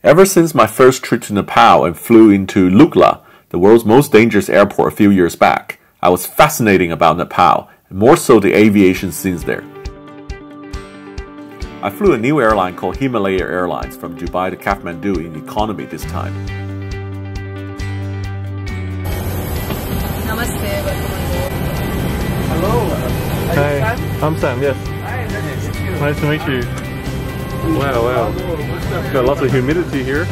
Ever since my first trip to Nepal and flew into Lukla, the world's most dangerous airport a few years back, I was fascinated about Nepal, and more so the aviation scenes there. I flew a new airline called Himalaya Airlines from Dubai to Kathmandu in economy this time. Namaste, hello. Hi, I'm Sam, yes. Hi, Nice to meet you. Wow. Got lots of humidity here. So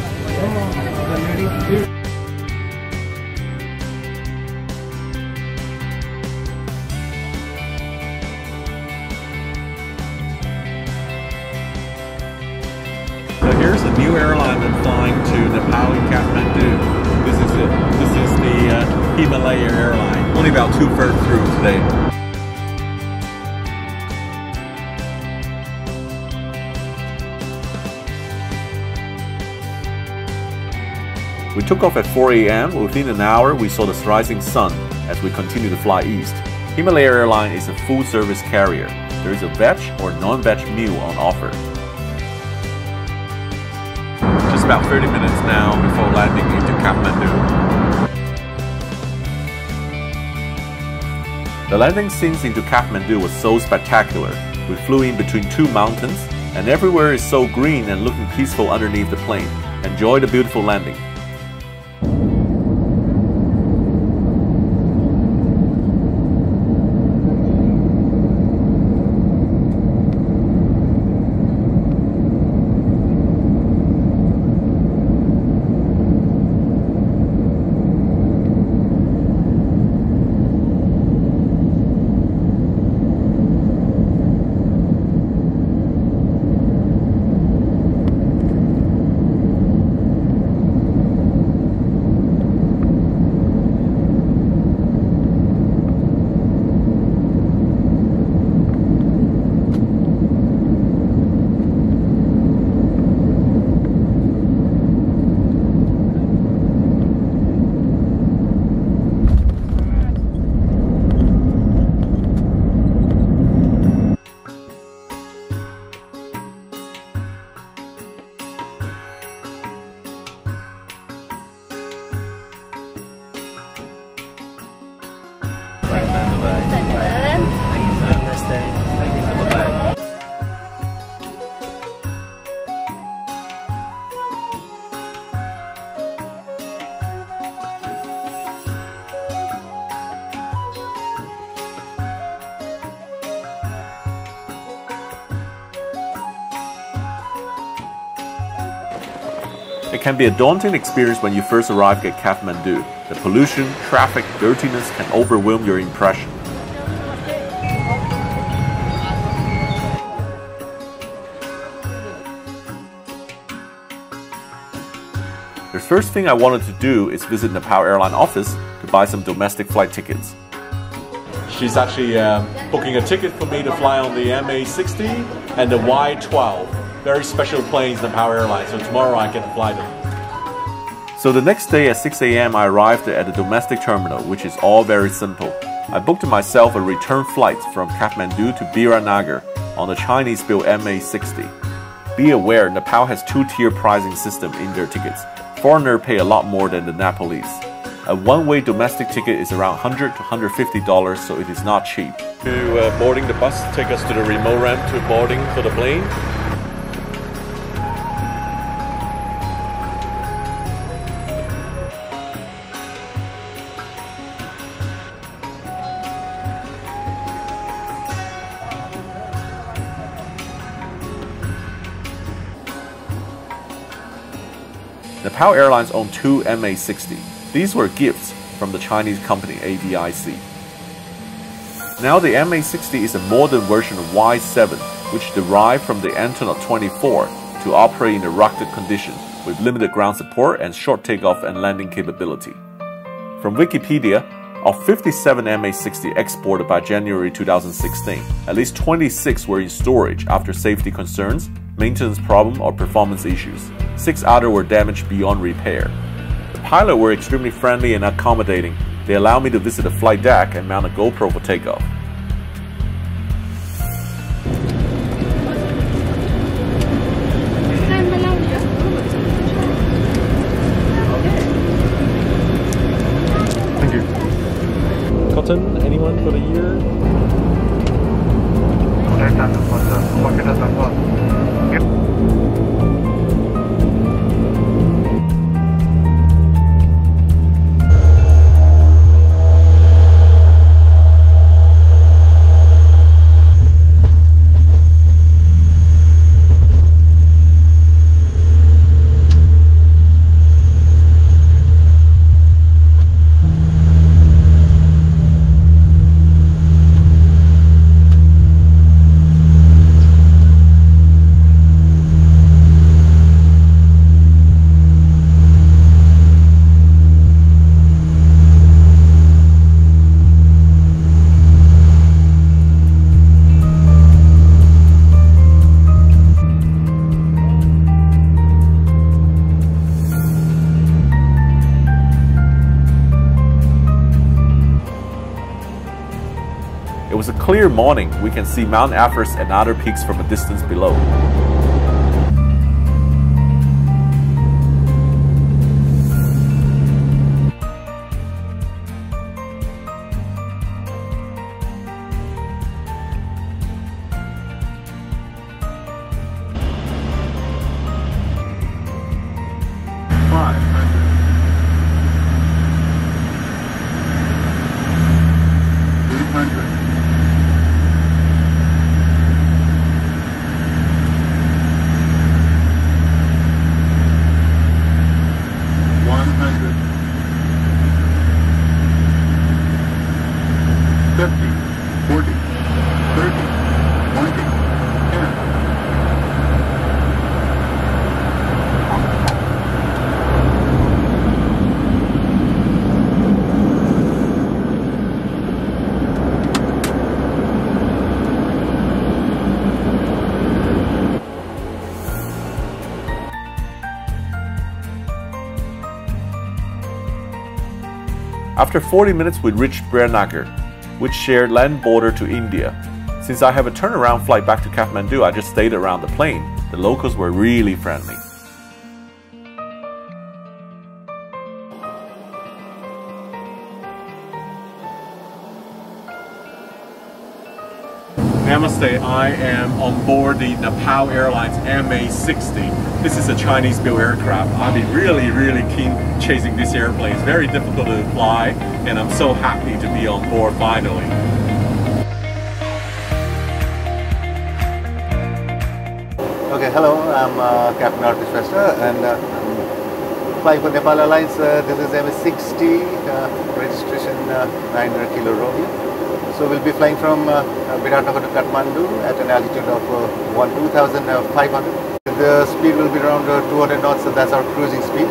here's a new airline that's flying to Nepal in Kathmandu. This is it. This is the Himalaya Airline. Only about 2/3 through today. We took off at 4 a.m. Within an hour, we saw the rising sun as we continue to fly east. Himalaya Airline is a full-service carrier. There is a veg or non-veg meal on offer. Just about 30 minutes now before landing into Kathmandu. The landing scenes into Kathmandu was so spectacular. We flew in between two mountains, and everywhere is so green and looking peaceful underneath the plane. Enjoy the beautiful landing. It can be a daunting experience when you first arrive at Kathmandu. The pollution, traffic, dirtiness can overwhelm your impression. The first thing I wanted to do is visit Nepal Airline office to buy some domestic flight tickets. She's actually booking a ticket for me to fly on the MA60 and the Y12. Very special planes, Nepal Airlines, so tomorrow I get to fly them. So the next day at 6 a.m. I arrived at the domestic terminal, which is all very simple. I booked myself a return flight from Kathmandu to Biranagar on the Chinese-built MA60. Be aware, Nepal has two-tier pricing system in their tickets. Foreigners pay a lot more than the Nepalese. A one-way domestic ticket is around $100 to $150, so it is not cheap. To boarding the bus, take us to the remote ramp to boarding for the plane. Nepal Airlines own two MA60. These were gifts from the Chinese company AVIC. Now the MA60 is a modern version of Y7, which derived from the Antonov 24 to operate in a rugged condition with limited ground support and short takeoff and landing capability. From Wikipedia, of 57 MA60 exported by January 2016, at least 26 were in storage after safety concerns, maintenance problem or performance issues. 6 others were damaged beyond repair. The pilots were extremely friendly and accommodating. They allowed me to visit the flight deck and mount a GoPro for takeoff. Martin, anyone for the year? It was a clear morning. We can see Mt Everest and other peaks from a distance below. After 40 minutes we reached Birnagar, which shared land border to India. Since I have a turnaround flight back to Kathmandu, I just stayed around the plane. The locals were really friendly. Namaste, I am on board the Nepal Airlines A320. This is a Chinese-built aircraft. I've been really keen chasing this airplane. It's very difficult to fly, and I'm so happy to be on board finally. Okay, hello, I'm Captain Artish Vesta, and I'm flying for Nepal Airlines. This is MS60, registration 900 Kilo Romeo. So we'll be flying from Biratnagar to Kathmandu at an altitude of 2,500. The speed will be around 200 knots, so that's our cruising speed.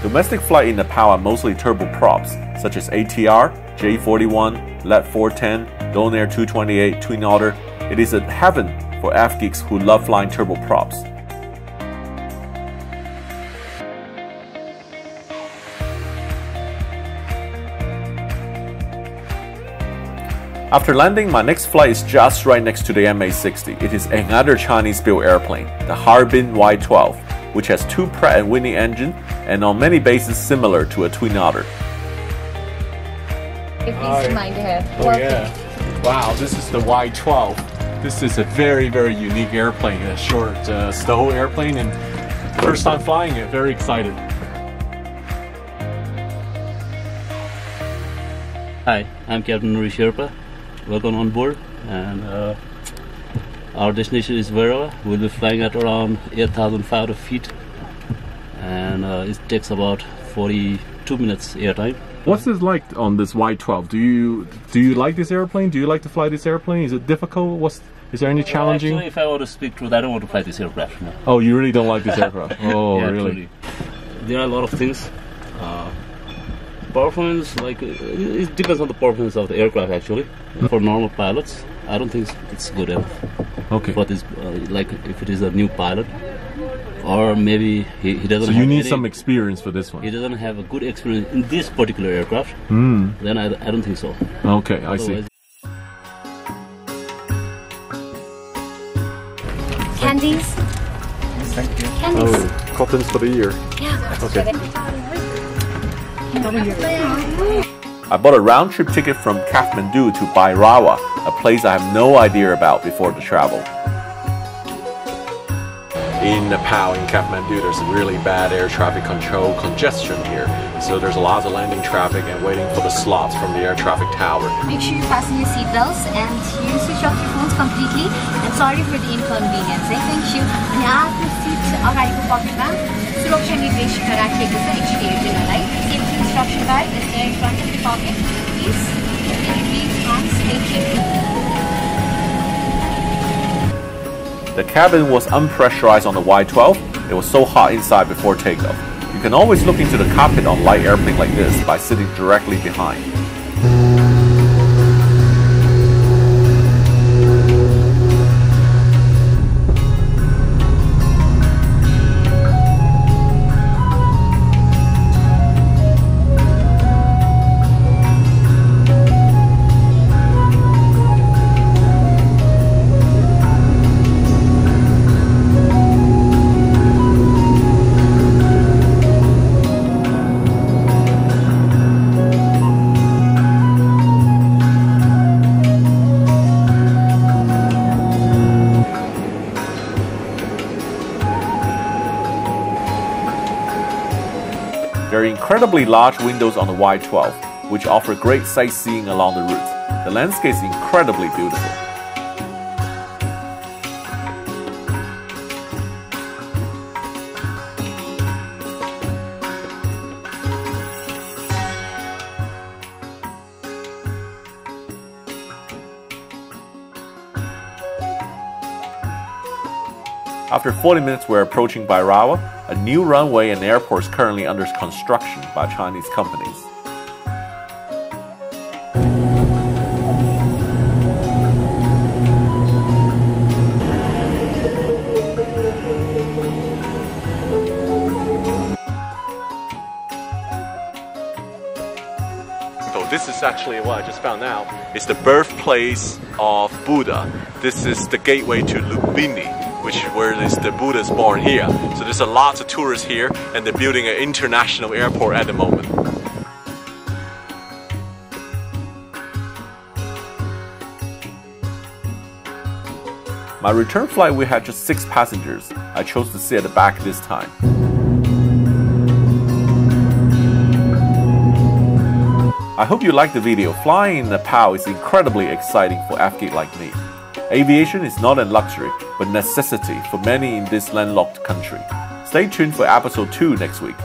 Domestic flight in Nepal are mostly turboprops, such as ATR, J41, Let 410, Donair 228, Twin Otter. It is a heaven for F-geeks who love flying turboprops. After landing, my next flight is just right next to the MA60. It is another Chinese-built airplane, the Harbin Y12, which has two Pratt & Whitney engines and on many bases similar to a Twin Otter. Peace of mind to have. Oh yeah. Wow, this is the Y12. This is a very, very unique airplane, a short stow airplane, and first time flying it, very excited. Hi, I'm Captain Sherpa. Welcome on board, and our destination is Vera. We'll be flying at around 8,500 feet, and it takes about 42 minutes airtime. What's this like on this Y12? Do you like this airplane? Do you like to fly this airplane? Is it difficult? Is there any challenging? Actually, if I want to speak truth, I don't want to fly this aircraft. No. Oh, you really don't like this aircraft? Oh, Yeah, really? truly. There are a lot of things. Performance, like it depends on the performance of the aircraft. Actually, for normal pilots, I don't think it's good enough. Okay. But it's like if it is a new pilot, or maybe he doesn't. So have you need any, some experience for this one. He doesn't have a good experience in this particular aircraft. Then I don't think so. Okay, I see. Otherwise, Candies? Thank you. Candies. Oh, cottons for the ear. Yeah. Okay. I bought a round-trip ticket from Kathmandu to Bhairawa, a place I have no idea about before the travel. In Nepal, in Kathmandu, there's really bad air traffic control congestion here. So there's lots of landing traffic and waiting for the slots from the air traffic tower. Make sure you fasten your seatbelts and you switch off your phones completely. And sorry for the inconvenience. Thank you. अनि आफ्नो seat अगाडिको पकेटमा सुरक्षा निर्देशिका राखिएको छ एकचोटि हेरिदिनलाई. Safety instruction card is there in front of the pocket. Please release hands. Thank you. The cabin was unpressurized on the Y12. It was so hot inside before takeoff. You can always look into the cockpit on light airplane like this by sitting directly behind. There are incredibly large windows on the Y12, which offer great sightseeing along the route. The landscape is incredibly beautiful. After 40 minutes, we're approaching Bhairawa, a new runway and airport is currently under construction by Chinese companies. So this is actually what I just found out. It's the birthplace of Buddha. This is the gateway to Lumbini, which is where the Buddha is born here. So there's a lot of tourists here, and they're building an international airport at the moment. My return flight, we had just 6 passengers. I chose to sit at the back this time. I hope you liked the video. Flying in Nepal is incredibly exciting for athlete like me. Aviation is not a luxury, but necessity for many in this landlocked country. Stay tuned for episode 2 next week.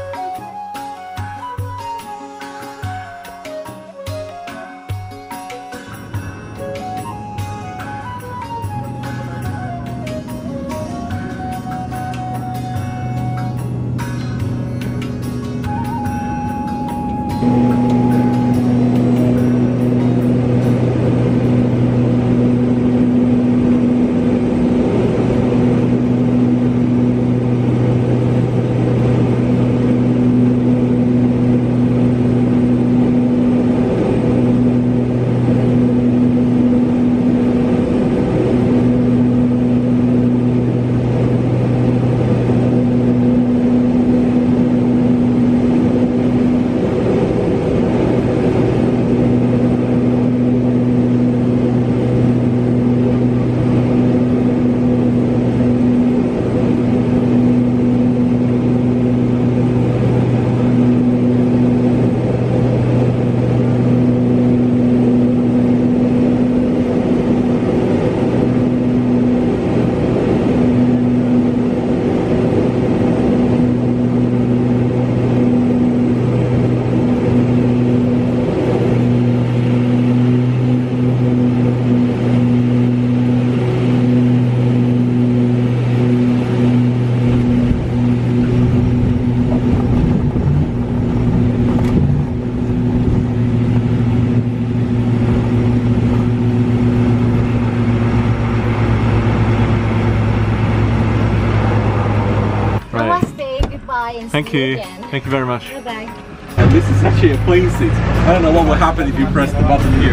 Thank you. Again. Thank you very much. Bye-bye. And this is actually a plane seat. I don't know what will happen if you press the button here.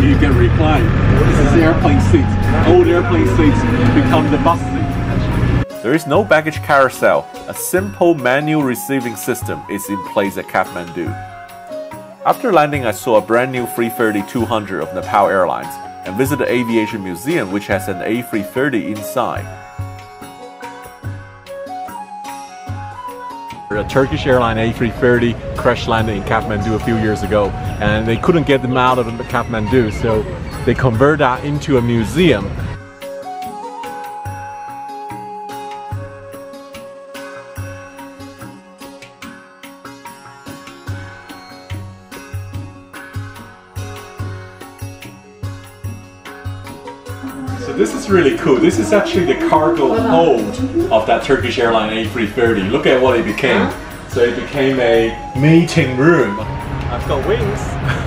You can recline. This is the airplane seat. Old airplane seats become the bus seat. There is no baggage carousel. A simple manual receiving system is in place at Kathmandu. After landing, I saw a brand new A320-200 of Nepal Airlines and visited the aviation museum, which has an A330 inside. A Turkish airline A330 crash landed in Kathmandu a few years ago, and they couldn't get them out of Kathmandu, so they converted that into a museum. So this is really cool. This is actually the cargo hold of that Turkish airline A330. Look at what it became. So it became a meeting room. I've got wings.